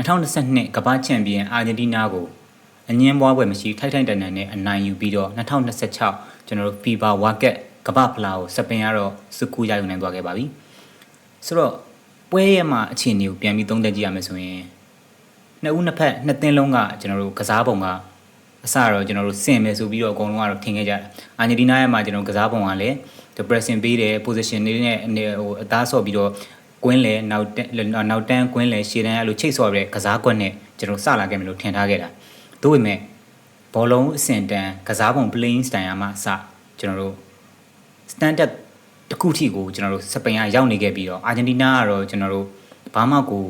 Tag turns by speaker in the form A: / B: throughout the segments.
A: 2022ကမ္ဘာ့ချန်ပီယံအာဂျင်တီးနားကိုအငင်းပွားပွဲမရှိထိုက်ထိုက်တန်တန်နဲ့အနိုင်ယူပြီးတော့2026ကျွန်တော်တို့ FIFA World Cup ကမ္ဘာ့ဖလားကိုစပင်ကတော့စကူရယူနိုင်သွားခဲ့ပါပြီဆိုတော့ပွဲရဲ့မှာအခြေအနေကိုပြန်ပြီးသုံးသပ်ကြည့်ရမယ်ဆိုရင်နှစ်ဦးနှစ်ဖက်နှစ်သင်းလုံးကကျွန်တော်တို့ကစားပုံကအစတော့ကျွန်တော်တို့ဆင်မယ်ဆိုပြီးတော့အကုန်လုံးကတော့ထင်ခဲ့ကြတယ်အာဂျင်တီးနားရဲ့မှာကျွန်တော်ကစားပုံကလည်း pressing ပေးတယ် position လေးနဲ့ဟိုအသားဆော့ပြီးတော့ကွင်းလေနောက်တန်းကွင်းလေရှေ့တန်းအဲ့လိုချိတ်ဆော့ပြီးကစားကွက်နဲ့ကျွန်တော်စလာခဲ့မယ်လို့ထင်ထားခဲ့တာသို့ပေမဲ့ဘောလုံးအဆင့်တန်းကစားပုံ playing style မှာစကျွန်တော်တို့ standard တစ်ခုထိကိုကျွန်တော်တို့စပိန်ကရောက်နေခဲ့ပြီးတော့အာဂျင်တီးနားကတော့ကျွန်တော်တို့ဘာမှကို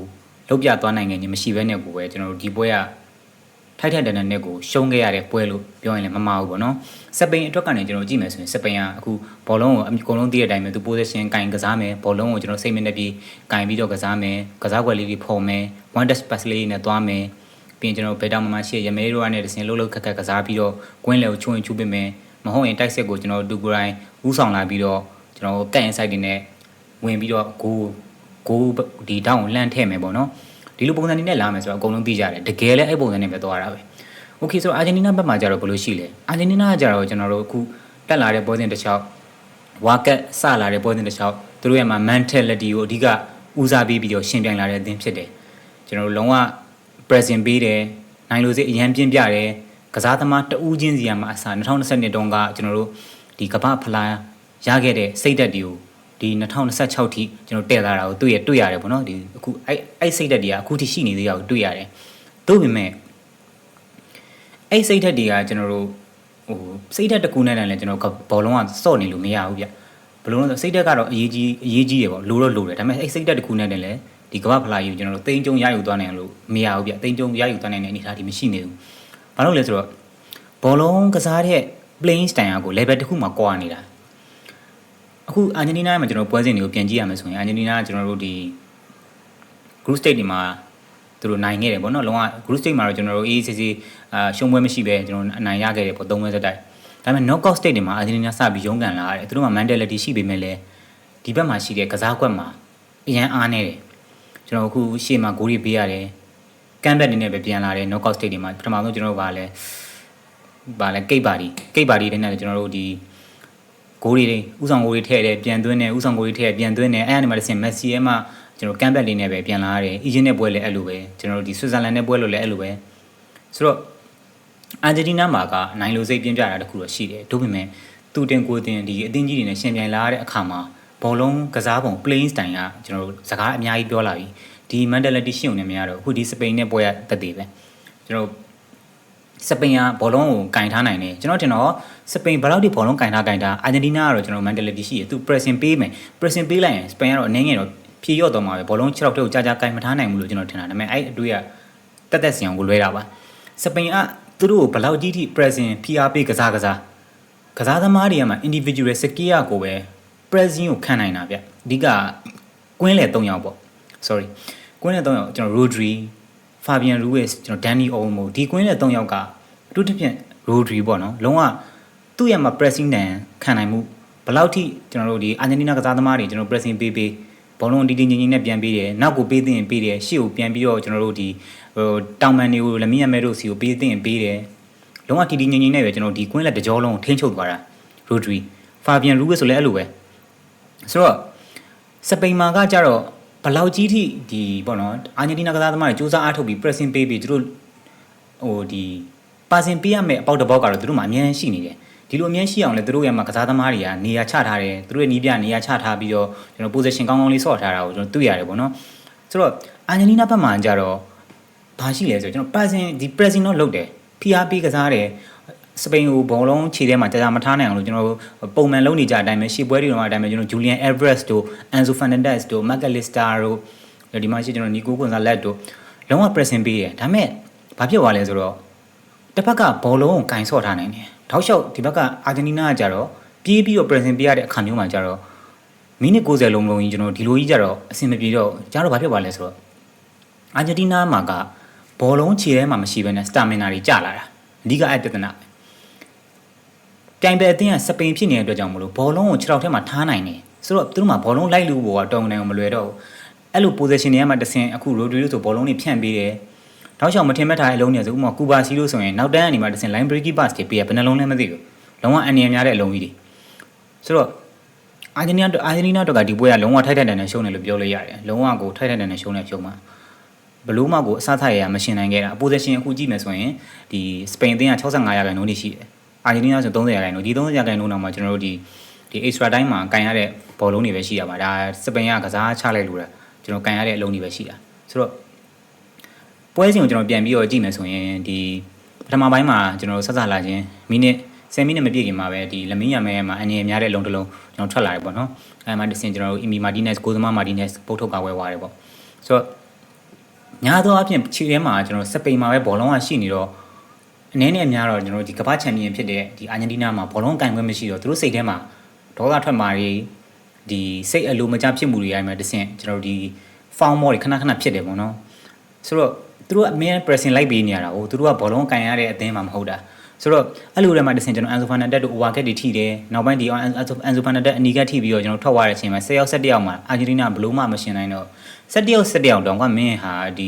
A: လုံးပြသွားနိုင်ငယ်ချင်းမရှိဘဲနဲ့ကိုပဲကျွန်တော်တို့ဒီပွဲကထိုက်ထိုက်တန်တန်နဲ့ကိုရှုံးခဲ့ရတဲ့ပွဲလို့ပြောရင်လည်းမမှားဘူးပေါ့နော်စပိန်အတွက်ကနေကျွန်တော်ကြည့်မယ်ဆိုရင်စပိန်ကအခုဘောလုံးကိုအကုန်လုံးသိတဲ့အတိုင်းပဲသူ position ကင်ကစားမယ်ဘောလုံးကိုကျွန်တော်စိတ်မနဲ့ပြီးကင်ပြီးတော့ကစားမယ်ကစားကွက်လေးတွေဖော်မယ် one touch pass လေးနဲ့သွားမယ်ပြီးရင်ကျွန်တော်ဘယ်တောင်မှရှိရမဲရိုးကနေတစင်လှုပ်လှုပ်ခက်ခက်ကစားပြီးတော့ကွင်းလေကိုချုံပေးမယ်မဟုတ်ရင်တိုက်စစ်ကိုကျွန်တော်ဒူဂရိုင်းဥဆောင်လာပြီးတော့ကျွန်တော်ကတ်ရင် site တွေနဲ့ဝင်ပြီးတော့ဂိုးဒီတောင်းကိုလှမ်းထည့်မယ်ပေါ့နော်ဒီလိုပုံစံနဲ့လာမယ်ဆိုတော့အကုန်လုံးသိကြတယ်တကယ်လည်းအဲ့ပုံစံနဲ့ပဲသွားတာပဲโอเคဆိုတော့အာဂျင်တီးနားဘက်မှာကျတော့ဘယ်လိုရှိလဲအာဂျင်တီးနားကကျတော့ကျွန်တော်တို့အခုတက်လာတဲ့ပွဲစဉ်တစ်ချောင်းဝါကတ်စလာတဲ့ပွဲစဉ်တစ်ချောင်းသူတို့ရဲ့မှာ mentality ကိုအဓိကဦးစားပေးပြီးတော့ရှင်ပြိုင်လာတဲ့အသင်းဖြစ်တယ်ကျွန်တော်တို့လုံးဝ present ပေးတယ်နိုင်လို့စိအရန်ပြင်းပြတယ်ကစားသမားတဦးချင်းစီကမှအစား2022တုန်းကကျွန်တော်တို့ဒီကမ္ဘာဖလားရခဲ့တဲ့စိတ်သက်တွေကိုဒီ2026ထိကျွန်တော်တည့်လာတာကိုတွေ့ရတယ်ပေါ့နော်ဒီအခုအဲ့စိတ်သက်တွေကအခုထိရှိနေသေးတာကိုတွေ့ရတယ်သို့ပေမဲ့အဲ့စိတ်သက်တွေကကျွန်တော်တို့ဟိုစိတ်သက်တစ်ခုနဲ့လည်းကျွန်တော်ဘောလုံးကစော့နေလို့မရဘူးဗျဘယ်လိုလဲစိတ်သက်ကတော့အရေးကြီးရပေါ့လိုတော့လိုတယ်ဒါပေမဲ့အဲ့စိတ်သက်တစ်ခုနဲ့လည်းဒီကမ္ဘာဖလားကြီးကိုကျွန်တော်တို့တိမ်ကျုံရယူသွားနိုင်လို့မရဘူးဗျတိမ်ကျုံရယူသွားနိုင်တဲ့အနေအထားဒီမရှိနေဘူးဘာလို့လဲဆိုတော့ဘောလုံးကစားတဲ့ playing style ကို level တစ်ခုမှာကွာနေတာအခုအာဂျင်တီးနားမှာကျွန်တော်ပွဲစဉ်တွေကိုပြန်ကြည့်ရမယ်ဆိုရင်အာဂျင်တီးနားကျွန်တော်တို့ဒီ group stage တွေမှာသူတို့နိုင်ခဲ့တယ်ပေါ့နော်လုံးဝ group stage မှာတော့ကျွန်တော်တို့ AACC ရှုံးပွဲမရှိပဲကျွန်တော်အနိုင်ရခဲ့တယ်ပေါ့၃ပွဲစတိုက်ဒါပေမဲ့ knockout stage တွေမှာအာဂျင်တီးနားစပြီးရုန်းကန်လာတယ်သူတို့မှာ mentality ရှိပေမဲ့လည်းဒီဘက်မှာရှိတဲ့ကစားကွက်မှာအရန်အားနေတယ်ကျွန်တော်အခုရှေ့မှာဂိုးတွေပေးရတယ်ကမ်ဘက်နေနဲ့ပဲပြန်လာတယ် knockout stage တွေမှာပထမဆုံးကျွန်တော်တို့ဗာလဲကိတ်ပါတီတွေနဲ့ကျွန်တော်တို့ဒီဂိုးတွေဥဆောင်ဂိုးတွေထည့်တယ်ပြန်သွင်းတယ်ဥဆောင်ဂိုးတွေထည့်ပြန်သွင်းတယ်အဲ့အနေမှာတစ်ဆင့်မက်ဆီရဲ့မှကျွန်တော်ကမ်ဘက်လေးနဲ့ပဲပြန်လာရတယ်အီဂျစ်နဲ့ပွဲလည်းအဲ့လိုပဲကျွန်တော်တို့ဒီဆွစ်ဇာလန်နဲ့ပွဲလို့လည်းအဲ့လိုပဲဆိုတော့အာဂျင်တီးနားမှာကနိုင်လိုစိတ်ပြင်းပြတာတခုတော့ရှိတယ်ဒါပေမဲ့သူတင်ကိုတင်ဒီအသင်းကြီးတွေနဲ့ရှင်ပြိုင်လာတဲ့အခါမှာဘောလုံးကစားပုံ playing style ကကျွန်တော်တို့စကားအများကြီးပြောလာပြီဒီ mentality ရှင်းုံနဲ့မရတော့အခုဒီစပိန်နဲ့ပွဲရတက်သေးပဲကျွန်တော်စပိန်ကဘောလုံးကိုကင်ထားနိုင်တယ်ကျွန်တော်ထင်တော့စပိန်ဘယ်လောက်ထိဘောလုံးကင်ထားအာဂျင်တီးနားကတော့ကျွန်တော် mentality ရှိတယ်သူ pressing ပေးမယ် pressing ပေးလိုက်ရင်စပိန်ကတော့အနေငယ်တော့ဖြည့်ရော့တော့မှာပဲဘောလုံး6ထောက်ထဲကိုကြာကင်မထားနိုင်ဘူးလို့ကျွန်တော်ထင်တာဒါပေမဲ့အဲ့အတွေ့ကတက်စီအောင်ကိုလွဲတာပါစပိန်ကသူတို့ကိုဘယ်လောက်ကြီးထိ pressing ဖိအားပေးကစားသမားတွေကမှ individual skill ကိုပဲ pressing ကိုခံနိုင်တာဗျအဓိကကွင်းလေ3ယောက်ပေါ့ sorry ကွင်းလေ3ယောက်ကျွန်တော် Rodri Fabian Ruiz ကျွန်တော် Dani Olmo ဒီကွင်းလေ3ယောက်ကအထူးသဖြင့် Rodri ပေါ့နော်လုံးဝသူ့ရဲ့မှာ pressing တန်ခံနိုင်မှုဘယ်လောက်ထိကျွန်တော်တို့ဒီအာဂျင်တီးနားကစားသမားတွေကျွန်တော် pressing ပေးဘောလုံးတီငင်နဲ့ပြန်ပေးတယ်နောက်ကိုပေးတယ်ရှေ့ကိုပြန်ပြီးတော့ကျွန်တော်တို့ဒီဟိုတောင်မန်တွေကိုလမီယမဲတို့စီကိုပေးတယ်လုံးဝတီငင်နဲ့ပဲကျွန်တော်ဒီကွင်းလက်တကြောလုံးကိုထိန်းချုပ်သွားတာ Rodri Fabian Ruiz ဆိုလည်းအဲ့လိုပဲဆိုတော့စပိန်မှာကကြတော့ဘယ်လောက်ကြီးထိဒီပေါ့နော်အာဂျင်တီးနားကစားသမားတွေစူးစမ်းအားထုတ်ပြီး pressing ပေးပြီးသူတို့ဟိုဒီ passing ပေးရမယ့်အပေါက်တစ်ပေါက်ကတော့သူတို့မှာအများကြီးရှိနေတယ်ဒီလိုအများရှိအောင်လဲသူတို့ရဲ့မှာကစားသမားတွေကနေရာချထားတယ်သူတို့ရဲ့နီးပြနေရာချထားပြီးတော့ကျွန်တော် position ကောင်းလေးဆော့ထားတာကိုကျွန်တော်တွေ့ရတယ်ပေါ့နော်ဆိုတော့အာဂျင်တီးနားဘက်မှာကြတော့ဘာရှိလဲဆိုတော့ကျွန်တော် pressing တော့လုပ်တယ် PRP ကစားတယ်စပိန်ကိုဘောလုံးခြေထဲမှာကြာမထားနိုင်အောင်လို့ကျွန်တော်ပုံမှန်လုံးနေကြအတိုင်းပဲရှေ့ပွဲတွေတော့အတိုင်းပဲကျွန်တော် Julian Alvarez တို့ Enzo Fernandez တို့ McAllister တို့ဒီမှာရှိကျွန်တော် Nico Gonzalez တို့လုံးဝ pressing ပေးတယ်ဒါပေမဲ့ဘာဖြစ်သွားလဲဆိုတော့တစ်ဖက်ကဘောလုံးကိုကင်ဆော့ထားနိုင်တယ်ထောက်လျှောက်ဒီဘက်ကအာဂျင်တီးနားကကြတော့ပြေးပြီးတော့ present ပေးရတဲ့အခါမျိုးမှာကြတော့မိနစ်90လုံးလုံးကြီးကျွန်တော်ဒီလိုကြီးကြတော့အဆင်မပြေတော့ကြတော့ဘာဖြစ်သွားလဲဆိုတော့အာဂျင်တီးနားမှာကဘောလုံးခြေထဲမှာမရှိဘဲနဲ့ stamina တွေကျလာတာအဓိကအဲ့ပြဿနာပြိုင်ပွဲအသင်းကစပိန်ဖြစ်နေတဲ့အတွက်ကြောင့်မလို့ဘောလုံးကို6ထောက်ထဲမှာထားနိုင်တယ်ဆိုတော့သူတို့မှာဘောလုံးလိုက်လို့ဘောကတုံနိုင်အောင်မလွယ်တော့ဘူးအဲ့လို position တွေကမှတဆင်အခု Rodri ဆိုဘောလုံးတွေဖြန့်ပေးတယ် တောက်လျှောက်မထင်မှတ်ထားတဲ့အလုံးတွေဆိုဥပမာကူပါစီလို့ဆိုရင်နောက်တန်းကနေမှတစ်စင် line breaking pass တွေပေးရဘယ်နှလုံးလဲမသိဘူးလုံးဝအန်ရများတဲ့အလုံးကြီးတွေဆိုတော့အာဂျင်တီးနားတော့ကဒီပွဲကလုံးဝထိုက်ထိုက်တန်တန်ရှုံးတယ်လို့ပြောလို့ရတယ်လုံးဝကိုထိုက်ထိုက်တန်တန်ရှုံးတဲ့ဖြုံးမှာဘလို့မှကိုအစားထားရမရှင်နိုင်ခဲ့တာအပိုဇက်ရှင်အခုကြည့်မယ်ဆိုရင်ဒီစပိန်အသင်းက65%နေရှိတယ်အာဂျင်တီးနားဆို30%ဒီ30%နောက်မှာကျွန်တော်တို့ဒီ extra time မှာကန်ရတဲ့ဘောလုံးတွေပဲရှိရပါဒါစပိန်ကကစားချလိုက်လို့ကျွန်တော်ကန်ရတဲ့အလုံးတွေပဲရှိတာဆိုတော့ပွဲစဉ်ကိုကျွန်တော်ပြန်ပြီးတော့ကြည့်မယ်ဆိုရင်ဒီပထမပိုင်းမှာကျွန်တော်ဆက်လာခြင်းမိနစ်10မိနစ်မပြည့်ခင်မှာပဲဒီလမင်းရမဲမှာအနေများတဲ့အလုံးတစ်လုံးကျွန်တော်ထွက်လာတယ်ပေါ့နော်အဲမှာတစ်စင်ကျွန်တော်တို့အီမီမာတီနက်စ်ကိုသမားမာတီနက်စ်ပုတ်ထုတ်ကဝဲသွားတယ်ပေါ့ဆိုတော့ညာသောအဖြစ်ခြေထဲမှာကျွန်တော်စပိန်မှာပဲဘောလုံးကရှိနေတော့အနေနဲ့များတော့ကျွန်တော်ဒီကမ္ဘာချန်ပီယံဖြစ်တဲ့ဒီအာဂျင်တီးနားမှာဘောလုံးကန်ခွင့်မရှိတော့သူတို့စိတ်ထဲမှာဒေါသထွက်မှာတွေဒီစိတ်အလိုမကျဖြစ်မှုတွေအဲ့မှာတစ်စင်ကျွန်တော်ဒီ foul မော်တွေခဏခဏဖြစ်တယ်ပေါ့နော်ဆိုတော့သူတို့အမြဲ pressing လိုက်ပေးနေရတာကိုသူတို့ကဘောလုံးကန်ရတဲ့အသင်းမှာမဟုတ်တာဆိုတော့အဲ့လိုတည်းမှာတစ်စင်ကျွန်တော် Ansu Fernandez တို့ overget တွေထိတယ်နောက်ပိုင်းဒီ Ansu Fernandez အနီကထိပြီးတော့ကျွန်တော်ထွက်သွားတဲ့အချိန်မှာ10ယောက်17ယောက်မှာအာဂျင်တီးနားဘလို့မှမရှင်နိုင်တော့17ယောက်တောင်ကမင်းဟာဒ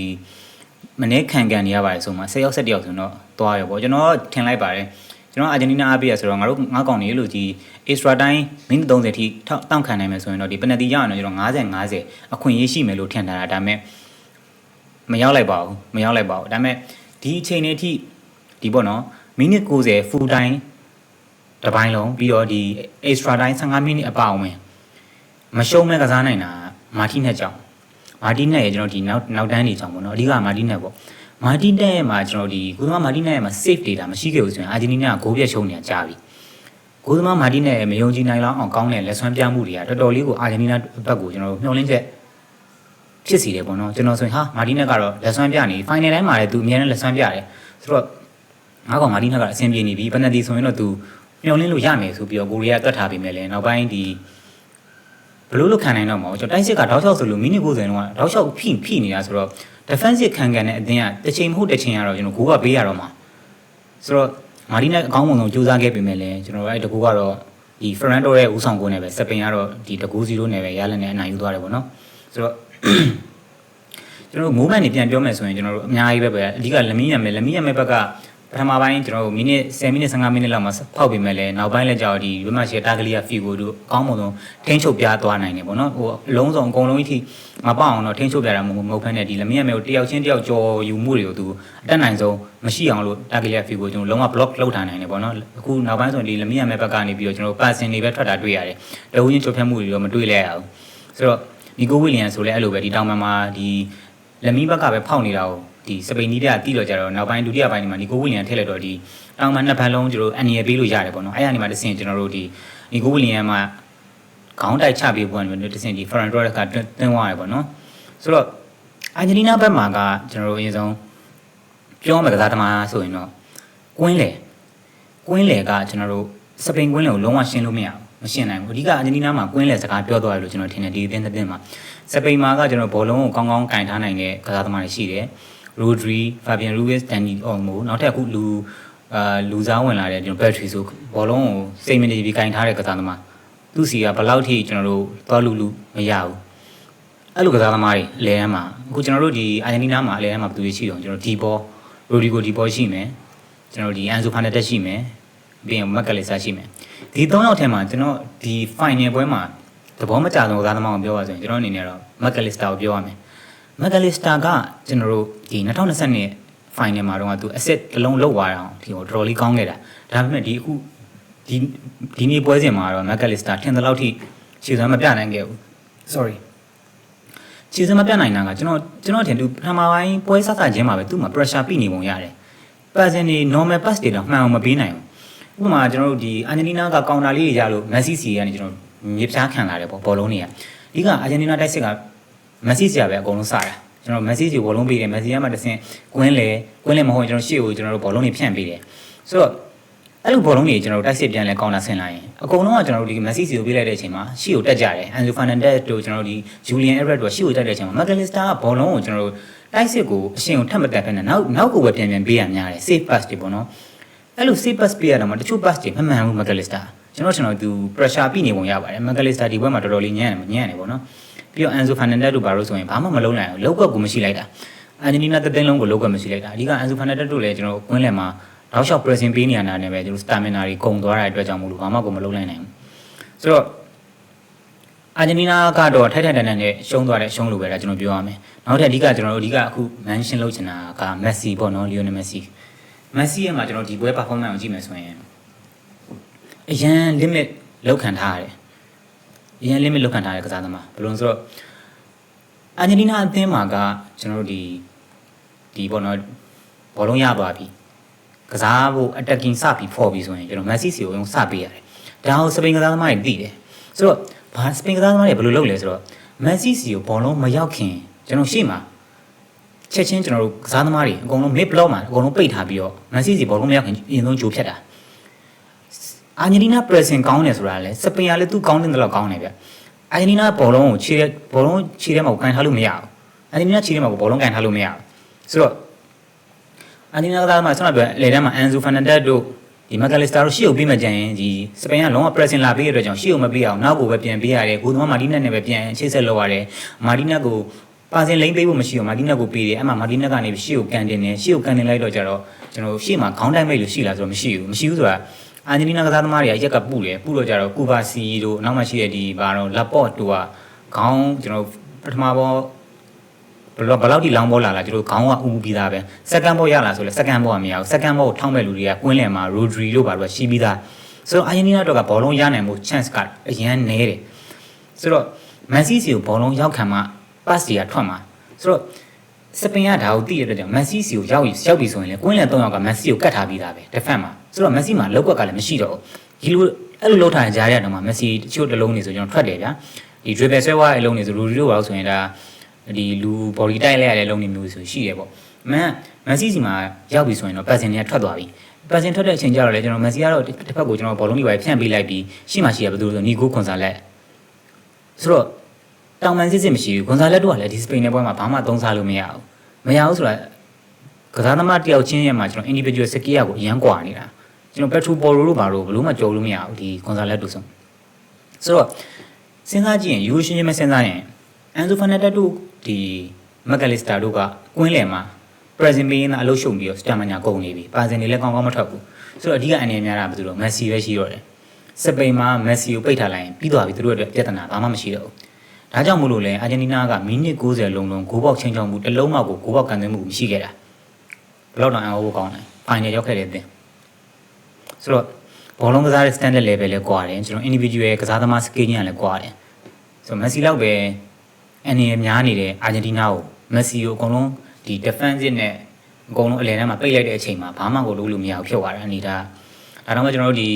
A: ီမနေ့ခံကန်နေရပါတယ်ဆိုမှ10ယောက်17ယောက်ဆိုတော့သွားရပေါ့ကျွန်တော်ထင်လိုက်ပါတယ်ကျွန်တော်အာဂျင်တီးနားအားပေးရဆိုတော့ငါတို့ငါးကောင်နေလို့ဒီ extra time မိနစ်30ထိတောင့်ခံနိုင်မယ်ဆိုရင်တော့ဒီ penalty ရအောင်တော့ကျွန်တော်50-50အခွင့်အရေးရှိမယ်လို့ထင်ထားတာဒါပေမဲ့မရောက်လိုက်ပါဘူးဒါပေမဲ့ဒီအချိန်လေးထိဒီပေါ့နော်မိနစ်90 full time တပိုင်းလုံးပြီးတော့ဒီ extra time 15မိနစ်အပါအဝင်မရှုံးမဲ့ကစားနိုင်တာမာတီနက်ကြောင့်မာတီနက်ရဲ့ကျွန်တော်ဒီနောက်တန်းနေကြောင့်ပေါ့နော်အဓိကမာတီနက်ပေါ့မာတီနက်ရဲ့မှာကျွန်တော်ဒီကိုသမားမာတီနက်ရဲ့မှာ save data မရှိခဲ့ဘူးဆိုရင်အာဂျင်တီးနားကဂိုးပြတ်ရှုံးနေတာကြာပြီကိုသမားမာတီနက်ရဲ့မယုံကြည်နိုင်လောက်အောင်ကောင်းတဲ့လက်စွမ်းပြမှုတွေကတော်တော်လေးကိုအာဂျင်တီးနားဘက်ကိုကျွန်တော်မျှော်လင့်ချက်ဖြစ်စီတယ်ပေါ့နော်ကျွန်တော်ဆိုရင်ဟာမာတီနက်ကတော့လက်စွမ်းပြနေ final တိုင်းမှာလည်းသူအများနဲ့လက်စွမ်းပြတယ်ဆိုတော့ငါကောင်မာတီနက်ကအဆင်ပြေနေပြီပနတီဆိုရင်တော့သူမျှော်လင့်လို့ရမယ်ဆိုပြီးတော့ကိုရီးယားတွက်ထားပေးမယ်လေနောက်ပိုင်းဒီဘလို့လို့ခံနိုင်တော့မဟုတ်ကျွန်တော်တိုင်းစစ်ကတောက်လျှောက်ဆိုလို့မိနစ်90လုံးကတောက်လျှောက်ဖိနေတာဆိုတော့ defensive ခံကန်တဲ့အတင်းကတစ်ချိန်မဟုတ်တစ်ချိန်ကတော့ကျွန်တော်ဂိုးကပေးရတော့မှာဆိုတော့မာတီနက်အကောင်းဆုံးစူးစမ်းခဲ့ပေးမယ်လေကျွန်တော်အဲ့တကူကတော့ဒီ Fernando ရဲ့ဦးဆောင်ကိုနဲ့ပဲစပိန်ကတော့ဒီတကူ0နဲ့ပဲရလနဲ့အနိုင်ယူသွားတယ်ပေါ့နော်ဆိုတော့ကျွန်တော် movement တွေပြန်ပြောမယ်ဆိုရင်ကျွန်တော်တို့အများကြီးပဲအဓိကလမင်းရမယ်ဘက်ကပထမပိုင်းကျွန်တော်တို့မိနစ်10မိနစ်15မိနစ်လောက်မှဖောက်ပေးမယ်လေနောက်ပိုင်းလည်းကြောက်ဒီဘယ်မှာရှိတာကလေးက feel ကိုတို့အကောင်းမဆုံးထိန်းချုပ်ပြသွားနိုင်တယ်ပေါ့နော်ဟိုအလုံးစုံအကုန်လုံးကြီးမပေါအောင်တော့ထိန်းချုပ်ပြတာမဟုတ်ဘဲနဲ့ဒီလမင်းရမယ်ကိုတယောက်ချင်းတယောက်ကြော်ယူမှုတွေကိုသူအတက်နိုင်ဆုံးမရှိအောင်လို့တာကလေးက feel ကိုကျွန်တော်လုံးဝ block လုပ်ထားနိုင်တယ်ပေါ့နော်အခုနောက်ပိုင်းဆိုဒီလမင်းရမယ်ဘက်ကနေပြီးတော့ကျွန်တော် passing တွေပဲထွက်တာတွေ့ရတယ်တဝင်းချင်းချုပ်ဖြတ်မှုတွေတော့မတွေ့လဲရဘူးဆိုတော့နီကိုဝီလီယန်ဆိုလည်းအဲ့လိုပဲဒီတောင်ပံမှာဒီလမင်းဘက်ကပဲဖောက်နေတာကိုဒီစပိန်နီးပြတီးတော့ကြတော့နောက်ပိုင်းဒုတိယပိုင်းဒီမှာနီကိုဝီလီယန်ထည့်လိုက်တော့ဒီတောင်ပံနှစ်ဖက်လုံးကျွန်တော်အန်နီရပေးလို့ရတယ်ပေါ့နော်အဲ့ရနေမှာတစ်ဆင့်ကျွန်တော်တို့ဒီနီကိုဝီလီယန်မှာခေါင်းတိုက်ချပေးဖို့ကနေတစ်ဆင့်ဒီဖရန်ဒရိုကတင်းသွားတယ်ပေါ့နော်ဆိုတော့အာဂျင်တီးနားဘက်မှာကကျွန်တော်တို့အရင်ဆုံးပြောမယ်ကစားသမားဆိုရင်တော့ကွင်းလေကကျွန်တော်တို့စပိန်ကွင်းလေကိုလုံးဝရှင်းလို့မရဘူးမရှင်းနိုင်ဘူးအဓိကအာဂျင်တီးနားမှာကွင်းလေစကားပြောသွားတယ်လို့ကျွန်တော်ထင်တယ်ဒီအသင်းမှာစပိန်မှာကကျွန်တော်ဘောလုံးကိုကောင်းကောင်းကင်ထားနိုင်တဲ့ကစားသမားတွေရှိတယ်ရိုဒရီဖာဘီယန်ရူဘစ်ဒန်နီအော်မိုနောက်ထပ်အခုလူစားဝင်လာတဲ့ကျွန်တော်ဘက်ထရီဆိုဘောလုံးကိုစိတ်မနေပြီးကင်ထားတဲ့ကစားသမားသူစီကဘယ်လောက်ထိကျွန်တော်တို့သွားလူမရဘူးအဲ့လိုကစားသမားတွေအလဲတန်းမှာအခုကျွန်တော်တို့ဒီအာဂျင်တီးနားမှာအလဲတန်းမှာဘယ်သူရှိတော့ကျွန်တော်ဒီဘောရိုဒီဂိုဒီဘောရှိမယ်ကျွန်တော်ဒီအန်ဆိုဖာနက်တက်ရှိမယ်ပြီးရင်မက်ကလေးစာရှိမယ်ဒီ၃ယောက်ထဲမှာကျွန်တော်ဒီ final ပွဲမှာသဘောမကျဆုံးကစားသမားကိုပြောပါဆိုရင်ကျွန်တော်အနေနဲ့တော့မက်ကလစ်စတာကိုပြောရမယ်မက်ကလစ်စတာကကျွန်တော်တို့ဒီ2020 final မှာတော့သူ asset တစ်လုံးလောက်သွားအောင်ဒီဟိုတော်တော်လေးကောင်းခဲ့တာဒါပေမဲ့ဒီအခုဒီနေ့ပွဲစဉ်မှာတော့မက်ကလစ်စတာထင်သလောက်ထိခြေစွမ်းမပြနိုင်ခဲ့ဘူး sorry ခြေစွမ်းမပြနိုင်တာကကျွန်တော်ထင်သူပထမပိုင်းပွဲစခြင်းမှာပဲသူ့မှာ pressure ပြနေပုံရတယ် pass တွေ normal pass တွေတော့မှန်အောင်မပေးနိုင်ဘူးဥပမာကျွန်တော်တို့ဒီအာဂျင်တီးနားကကောင်တာလေးတွေရလို့မက်ဆီစီကနေကျွန်တော်မြေပြားခံလာတယ်ပေါ့ဘောလုံးတွေကဒီကအာဂျင်တီးနားတိုက်စစ်ကမက်ဆီစီကပဲအကုန်လုံးစတာကျွန်တော်မက်ဆီစီဘောလုံးပေးတယ်မက်ဆီကမှတစ်ဆင့်ကွင်းလေမဟုတ်ကျွန်တော်ရှေ့ကိုကျွန်တော်တို့ဘောလုံးတွေဖြန့်ပေးတယ်ဆိုတော့အဲ့လိုဘောလုံးတွေကျွန်တော်တို့တိုက်စစ်ပြန်လဲကောင်းတာဆင်လာရင်အကုန်လုံးကကျွန်တော်တို့ဒီမက်ဆီစီကိုပေးလိုက်တဲ့အချိန်မှာရှေ့ကိုတက်ကြတယ်အန်ဆိုဖာနန်ဒက်တို့ကျွန်တော်တို့ဒီဂျူလီယန်အရက်တို့ရှေ့ကိုတက်တဲ့အချိန်မှာမက်ကလစ်စတာကဘောလုံးကိုကျွန်တော်တို့တိုက်စစ်ကိုအရှင်ကိုထပ်မတက်ဖက်နဲ့နောက်ကိုပဲပြန်ပေးရများတယ် safe pass တွေပေါ့နော်အဲ့လို safe pass ပေးရတော့မှတချို့ pass တွေမမှန်ဘူးမက်ကလစ်စတာကျွန်တော်သူ pressure ပြနေပုံရပါတယ်မက်ကလစ်စတာဒီဘက်မှာတော်တော်လေးညံ့တယ်ပေါ့နော်ပြီးတော့ Ansu Fernandez တို့ဘာလို့ဆိုရင်ဘာမှမလုံးနိုင်ဘူးလောက်ကွက်ကိုမရှိလိုက်တာ ဂျင်တီးနားတက်လုံးကိုလောက်ကမရှိလိုက်တာအဓိကအန်ဆူဖာနက်တက်တို့လည်းကျွန်တော်ကွင်းလယ်မှာတောက်လျှောက် pressing ပေးနေရတာနဲ့ပဲကျွန်တော် stamina တွေကုန်သွားတဲ့အတွက်ကြောင့်မလို့ဘာမှကိုမလုံးနိုင်နိုင်ဘူးဆိုတော့အာဂျင်တီးနားကတော့ထိုက်ထိုက်တန်တန်နဲ့ရှုံးသွားတဲ့ရှုံးလို့ပဲဒါကျွန်တော်ပြောရမယ်နောက်ထပ်အဓိကကျွန်တော်တို့အဓိကအခု mention လုပ်ချင်တာက Messi ပေါ့နော် Lionel Messi ရဲ့မှာကျွန်တော်ဒီပွဲ performance ကိုကြည့်မယ်ဆိုရင်အရန် limit လောက်ခံထားရတယ်အရန် limit လောက်ခံထားတဲ့ကစားသမားဘယ်လိုဆိုတော့အာဂျင်တီးနားအသင်းမှာကကျွန်တော်တို့ဒီပေါ့နော်ဘောလုံးရသွားပြီကစားဖို့ attacking စပြီးဖော်ပြီးဆိုရင်ကျွန်တော် Messi စီကိုစပေးရတယ်ဒါကိုစပိန်ကစားသမားတွေသိတယ်ဆိုတော့ဘာစပိန်ကစားသမားတွေဘယ်လိုလုပ်လဲဆိုတော့ Messi စီကိုဘောလုံးမရောက်ခင်ကျွန်တော်ရှေ့မှာချက်ချင်းကျွန်တော်တို့ကစားသမားတွေအကုန်လုံး mid block မှာအကုန်လုံးပိတ်ထားပြီးတော့ Messi စီဘောလုံးမရောက်ခင်အရင်ဆုံးဂျိုးဖြတ်တာအာဂျင်တီးနား pressing ကောင်းတယ်ဆိုတာလဲစပိန်ကလည်းသူကောင်းတဲ့လောက်ကောင်းတယ်ဗျအာဂျင်တီးနားဘောလုံးကိုခြေထဲမှာကန်ထားလို့မရဘူးအာဂျင်တီးနားခြေထဲမှာဘောလုံးကန်ထားလို့မရဘူးဆိုတော့အာဂျင်တီးနားကသားမှာဆက်လက်ပြီးလေထဲမှာအန်ဇူဖာနန်ဒက်တို့ဒီမက်ကလစ်စတာတို့ရှေ့ကိုပြီးမှကြရင်ဒီစပိန်ကလုံးဝ pressing လာပေးရတဲ့အတွက်ကြောင့်ရှေ့ကိုမပေးအောင်နောက်ကိုပဲပြန်ပေးရတယ်ကိုသမားမာတီနက်နဲ့ပဲပြန်ချိတ်ဆက်လုပ်ရတယ်မာတီနက်ကိုပါစင်လိမ့်ပေးဖို့မရှိဘူးမာတီနက်ကိုပေးတယ်အဲ့မှာမာတီနက်ကနေရှေ့ကိုကန်တင်တယ်ရှေ့ကိုကန်တင်လိုက်တော့ကြတော့ကျွန်တော်ရှေ့မှာခေါင်းတိုင်းမိတ်လို့ရှိလားဆိုတော့မရှိဘူးဆိုတာအာဂျင်တီးနားကစားသမားတွေကရက်ကပူတယ်ပူတော့ကြတော့ကူဘာစီတို့နောက်မှရှိတဲ့ဒီဘာတော့လက်ပေါ့တို့ကခေါင်းကျွန်တော်ပထမဘောဘယ်လောက်ထိလောင်းဘောလာကျွန်တော်ခေါင်းကဥပြီးသားပဲစက္ကန့်ဘောရလာဆိုလဲစက္ကန့်ဘောကမရဘူးစက္ကန့်ဘောကိုထောင်းမဲ့လူတွေကကွင်းလယ်မှာ Rodri တို့ဘာလို့ရှိပြီးသားဆိုတော့အာဂျင်တီးနားတော့ကဘောလုံးရနိုင်မှု chance ကအရန်နည်းတယ်ဆိုတော့ Messi စီကိုဘောလုံးရောက်ခံမှ pass တွေကထွက်မှာဆိုတော့စပိန်ကဒါကိုသိရတဲ့ကြောင့် Messi စီကိုရောက်ပြီဆိုရင်လေကွင်းလယ်3ယောက်က Messi ကိုကတ်ထားပြီးသားပဲ defense မှာဆိုတော့ Messi မှာလောက်ကွက်ကလည်းမရှိတော့ဘူးဒီလိုအဲ့လိုလောက်ထားရင်ကြားရတဲ့တော့မှ Messi တချို့တလုံးနေဆိုကျွန်တော်ထွက်တယ်ဗျာဒီ dribble ဆွဲသွားတဲ့အလုံးနေဆို Rodri တို့ဘာလို့ဆိုရင်ဒါဒီလူ body တိုက်လိုက်ရတဲ့လုံးနေမျိုးဆိုရှိတယ်ပေါ့Messi စီမှာရောက်ပြီဆိုရင်တော့ passing တွေကထွက်သွားပြီ passing ထွက်တဲ့အချိန်ကျတော့လေကျွန်တော် Messi ကတော့တစ်ဖက်ကိုကျွန်တော်ဘောလုံးတွေပဲဖြန့်ပေးလိုက်ပြီးရှေ့မှာရှိရဘယ်သူဆို Nico Gonzalez ဆိုတော့တောင်ပန်စစ်မရှိဘူး Gonzalez တို့ကလည်းဒီ Spain နဲ့ပွဲမှာဘာမှသုံးစားလို့မရဘူးဆိုတာကစားသမားတယောက်ချင်းရဲ့မှာကျွန်တော် individual skill ကိုအရန်ကွာနေတာကျွန်တော် Petro Porro တို့ဘာလို့ဘလို့မှကြော်လို့မရဘူးဒီ Gonzalez တို့ဆိုတော့စဉ်းစားကြည့်ရင်ရိုးရှင်းရှင်းပဲစဉ်းစားရင် Ansu Fati တို့ဒီ McAllister တို့ကကွင်းလယ်မှာ present ပေးနေတာအလုပ်ရှုံပြီးတော့ stamina ကုန်နေပြီပါစင်တွေလည်းကောင်းကောင်းမထွက်ဘူးဆိုတော့အဓိကအနေနဲ့များတာဘာလို့လဲ Messi ပဲရှိတော့တယ်စပိန်မှာ Messi ကိုပိတ်ထားလိုက်ရင်ပြီးသွားပြီသူတို့အတွက်ပြဿနာဘာမှမရှိတော့ဘူးဒါကြောင့်မို့လို့လဲအာဂျင်တီးနားကမိနစ်90လုံးလုံးဂိုးပေါက်ချင်းချောင်းမှုတစ်လုံးမှကိုဂိုးပေါက်ကန်သွင်းမှုမရှိခဲ့တာဘယ်တော့တောင်အောင်ကောင်းတယ် final ရောက်ခဲ့တဲ့အသင်းဆိုတော့ဘောလုံးကစားတဲ့ standard level လည်းကွာတယ်ကျွန်တော် individual ကစားသမား skill ညာလည်းကွာတယ်ဆိုတော့ Messi လောက်ပဲအနေနဲ့များနေတဲ့အာဂျင်တီးနားကို Messi ကိုအကုန်လုံးဒီ defensive နဲ့အကုန်လုံးအလယ်ထဲမှာပိတ်လိုက်တဲ့အချိန်မှာဘာမှကိုလုပ်လို့မရဘူးဖြုတ်သွားတာအနေဒါတော့မှကျွန်တော်တို့ဒီ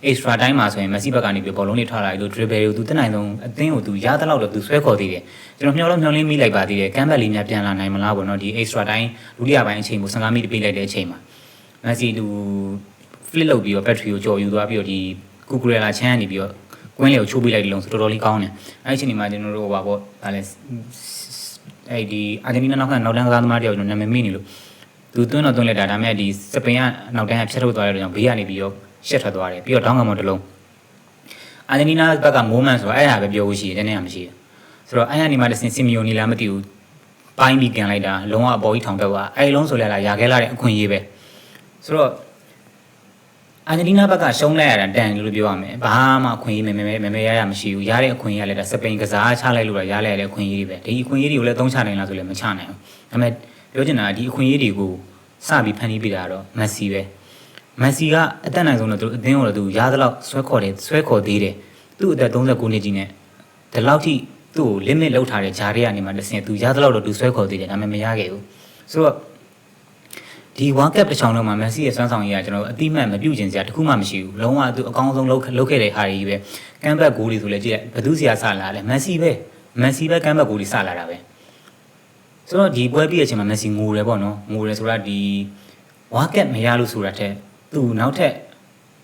A: extra time မှာဆိုရင် Messi ဘက်ကနေပြီးဘောလုံးတွေထားလာလို့ dribble ကိုသူတက်နိုင်ဆုံးအသင်းကိုသူရတဲ့လောက်တော့သူဆွဲခေါ်သေးတယ်ကျွန်တော်မျှော်လင့်မိလိုက်ပါသေးတယ်ကမ်းဘက်လေးများပြန်လာနိုင်မလားပေါ့နော်ဒီ extra time ဒုတိယပိုင်းအချိန်ကို15မိနစ်ပေးလိုက်တဲ့အချိန်မှာ Messi သူ flip လုပ်ပြီးတော့ battery ကိုကြော်ယူသွားပြီးတော့ဒီ Cucurella ချမ်းကနေပြီးတော့ကွင်းလေကိုချိုးပေးလိုက်လို့ဆိုတော်တော်လေးကောင်းတယ်အဲ့ဒီအချိန်ဒီမှာကျွန်တော်တို့ဟိုပါပေါ့ဒါလဲအဲ့ဒီအာဂျင်တီးနားနောက်တန်းကစားသမားတယောက်ကျွန်တော်နာမည်မိနေလို့သူသွင်းလိုက်တာဒါမဲ့ဒီစပိန်ကနောက်တန်းကဖြတ်ထုတ်သွားတဲ့ကြောင့်ဘေးကနေပြီးတော့ရှက်ထွက်သွားတယ်ပြီးတော့တောင်းကမော်တစ်လုံးအာဂျင်တီးနားဘက်ကမိုးမန်ဆိုတော့အဲ့ဒါပဲပြောလို့ရှိတယ်တနေ့ကမရှိဘူးဆိုတော့အဲ့ဒီမှာစင်မီယိုနီလာမသိဘူးပိုင်းပြီးကန်လိုက်တာလုံးဝအပေါ်ကြီးထောင်တက်သွားအဲ့လုံးဆိုလဲလာရာခဲလာတဲ့အခွင့်အရေးပဲဆိုတော့အာဂျင်တီးနားဘက်ကရှုံးလိုက်ရတာတန်လို့ပြောရမယ်ဘာမှအခွင့်အရေးမဲရမရှိဘူးရတဲ့အခွင့်အရေးကလည်းဒါစပိန်ကစားချလိုက်လို့ရလိုက်ရတဲ့အခွင့်အရေးတွေပဲဒီအခွင့်အရေးတွေကိုလည်းသုံးချနိုင်လားဆိုလည်းမချနိုင်ဘူးဒါပေမဲ့ပြောချင်တာဒီအခွင့်အရေးတွေကိုစပြီးဖန်တီးပြတာတော့ Messi ပဲMessi ကအသက်နိုင်ဆုံးတော့သူအသင်းကိုတော့သူရသလောက်ဆွဲခေါ်သေးတယ်သူ့အသက်39နှစ်ကြီးနဲ့ဒီလောက်ထိသူ့ကို limit လောက်ထားတဲ့ဂျားတွေကနေမှတစ်ဆင့်သူရသလောက်တော့သူဆွဲခေါ်သေးတယ်ဒါပေမဲ့မရခဲ့ဘူးဆိုတော့ဒီ World Cup တစ်ချောင်းလုံးမှာ Messi ရဲ့စွမ်းဆောင်ရည်ကကျွန်တော်အတိမတ်မပြုတ်ကျင်စရာတခုမှမရှိဘူးလုံးဝသူအကောင်းဆုံးလုပ်ခဲ့တဲ့ဟာတွေကြီးပဲကမ်ဘက်ဂိုးတွေဆိုလည်းကြည့်ဘယ်သူစီကစလာလဲ Messi ပဲကမ်ဘက်ဂိုးတွေစလာတာပဲဆိုတော့ဒီပွဲပြီးတဲ့အချိန်မှာ Messi ငိုတယ်ပေါ့နော်ငိုတယ်ဆိုတာဒီ World Cup မရလို့ဆိုတာတဲ့သူနောက်ထပ်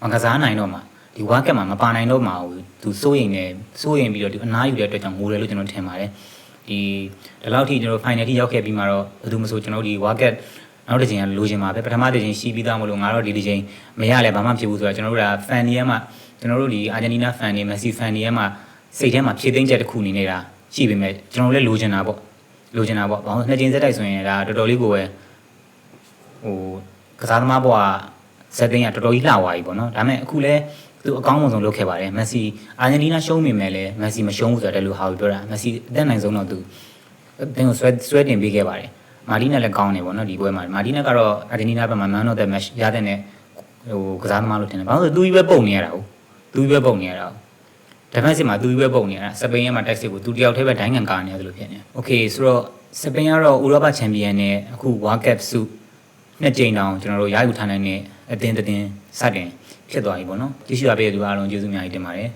A: မကစားနိုင်တော့မှာဒီ World Cup မှာမပါနိုင်တော့မှာသူစိုးရင်ပြီးတော့ဒီအနားယူတဲ့အတွက်ကြောင့်ငိုတယ်လို့ကျွန်တော်ထင်ပါတယ်ဒီလောက်ထိကျွန်တော် final ထိရောက်ခဲ့ပြီးမှတော့ဘယ်သူမှဆိုကျွန်တော်ဒီ World Cupနောက်တစ်ချိန်ကလိုချင်ပါပဲပထမတစ်ချိန်ရှိပြီးသားမလို့ငါတော့ဒီတစ်ချိန်မရလဲဘာမှဖြစ်ဘူးဆိုတော့ကျွန်တော်တို့က fan တွေရဲ့မှာကျွန်တော်တို့ဒီအာဂျင်တီးနား fan တွေ Messi fan တွေရဲ့မှာစိတ်ထဲမှာဖြည့်သိမ်းချက်တစ်ခုအနေနဲ့ဒါရှိပေမဲ့ကျွန်တော်လည်းလိုချင်တာပေါ့ လိုချင်တာပေါ့ဘာလို့နှစ်ချင်းစက်တိုက်ဆိုရင်ဒါတော်တော်လေးကိုပဲဟိုကစားသမားဘွားဇက်သိန်းကတော်တော်ကြီးလှသွားပြီပေါ့နော်ဒါပေမဲ့အခုလဲသူအကောင်းဆုံးလုပ်ခဲ့ပါတယ်မက်ဆီအာဂျင်တီးနားရှုံးမိမယ်လေမက်ဆီမရှုံးဘူးဆိုတော့တယ်လို့ဟာကိုပြောတာမက်ဆီအသက်နိုင်ဆုံးတော့သူအတင်းကိုဆွဲတင်ပေးခဲ့ပါတယ်မာတီးနဲ့လည်းကောင်းနေပေါ့နော်ဒီပွဲမှာမာတီးနဲ့ကတော့အာဂျင်တီးနားဘက်မှာ man of the match ရတဲ့နဲ့ဟိုကစားသမားလို့ထင်တယ်ဘာလို့လဲသူကြီးပဲပုံနေရတာဟုတ်သူကြီးပဲပုံနေရတာဒါပေမဲ့မှာသူကြီးပဲပုံနေရတာစပိန်ရဲ့မှာတက်စစ်ကိုသူတယောက်တည်းပဲဒိုင်းငံကာနေရတယ်လို့ဖြစ်နေโอเคဆိုတော့စပိန်ကတော့ဥရောပချန်ပီယံနဲ့အခု World Cup ဆုနှစ်ကြိမ်တောင်ကျွန်တော်တို့ရယူထားနိုင်တဲ့အသင်းစတင်ဖြစ်သွားပြီပေါ့နော်ကြည့်ရှုပါပေးတဲ့သူအားလုံးကျေးဇူးအများကြီးတင်ပါတယ်